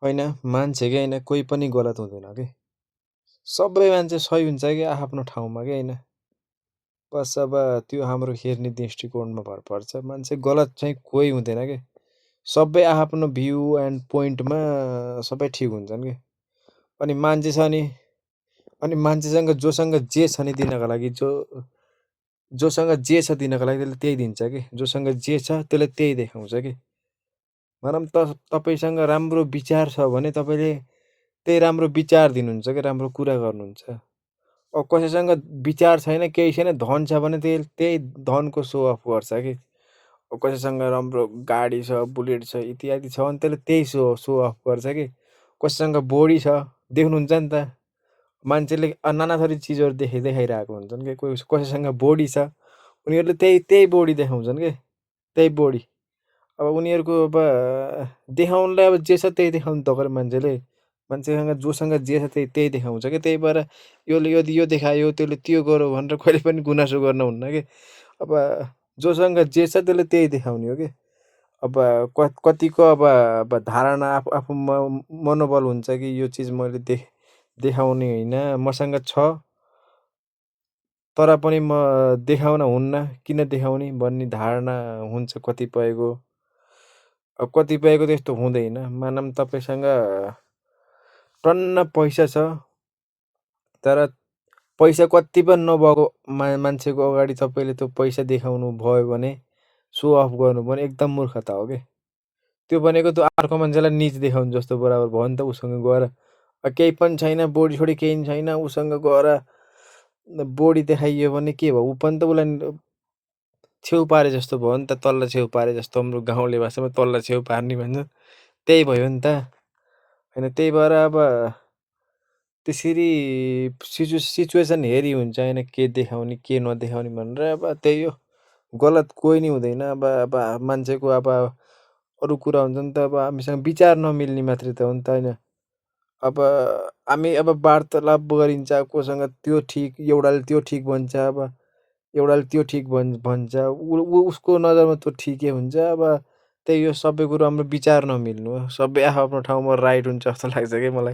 होइन मान्छे क्या होइन कोही पनि गलत हुँदैन कि सबै मान्छे सही हुन्छ कि आफ्नो ठाउँमा कि होइन बस अब त्यो हाम्रो हेर्ने दृष्टिकोणमा भर पर्छ मान्छे गलत चाहिँ कोही हुँदैन कि सबै आफ्नो भ्यू एन्ड पोइन्टमा सबै ठिक हुन्छन् कि अनि मान्छे छ नि अनि मान्छेसँग जोसँग जे छ नि दिनको लागि जोसँग जे छ दिनको लागि त्यसले त्यही दिन्छ कि जोसँग जे छ त्यसले त्यही देखाउँछ कि भनौँ त तपाईँसँग राम्रो विचार छ भने तपाईँले त्यही राम्रो विचार दिनुहुन्छ कि राम्रो कुरा गर्नुहुन्छ अब कसैसँग विचार छैन केही छैन धन छ भने त्यही धनको सो अफ गर्छ कि अब कसैसँग राम्रो गाडी छ बुलेट छ इत्यादि छ भने त्यसले त्यही सो अफ गर्छ कि कसैसँग बडी छ देख्नुहुन्छ नि त मान्छेले नाना थरी चिजहरू देखाइरहेको हुन्छन् कि कसैसँग बडी छ उनीहरूले त्यही बडी देखाउँछन् कि त्यही बडी अब उनीहरूको अब देखाउनलाई अब जे छ त्यही देखाउनु त मान्छेले मान्छेसँग जोसँग जे छ त्यही देखाउँछ कि त्यही भएर यसले यदि यो देखायो त्यसले त्यो गऱ्यो भनेर कहिले पनि गुनासो गर्नुहुन्न कि अब जोसँग जे छ त्यसले त्यही देखाउने हो कि अब कतिको अब धारणा आफू मनोबल हुन्छ कि यो चिज मैले देखाउने होइन मसँग छ तर पनि म देखाउन हुन्न किन देखाउने भन्ने धारणा हुन्छ कतिपयको अब कतिपयको त्यस्तो हुँदैन मानौँ तपाईँसँग टन्न पैसा छ तर पैसा कति पनि नभएको मान्छेको अगाडि तपाईँले त्यो पैसा देखाउनु भयो भने सो अफ गर्नु भने एकदम मूर्खता हो कि त्यो भनेको त्यो अर्को मान्छेलाई निच देखाउनु जस्तो बराबर भयो नि त उसँग गएर केही पनि छैन बडी छोडी केही छैन उसँग गएर बडी देखाइयो भने के भयो ऊ पनि त उसलाई छेउ पारे जस्तो भयो नि त तल्ला छेउ पारे जस्तो हाम्रो गाउँले भाषामा तल्ला छेउ पार्ने भन्छ त्यही भयो नि त होइन त्यही भएर अब त्यसरी सिचुएसन हेरी हुन्छ होइन के देखाउने के नदेखाउने भनेर अब त्यही हो गलत कोही नि हुँदैन अब मान्छेको अब अरू कुरा हुन्छ नि त अब हामीसँग विचार नमिल्ने मात्रै त हो नि त होइन अब हामी अब वार्तालाप गरिन्छ कोसँग त्यो ठिक एउटाले त्यो ठिक भन्छ अब एउटाले त्यो ठिक भन्छ उसको नजरमा त्यो ठिकै हुन्छ अब त्यही हो सबै कुरो हाम्रो विचार नमिल्नु हो सबै आफ्नो ठाउँमा राइट हुन्छ जस्तो लाग्छ कि मलाई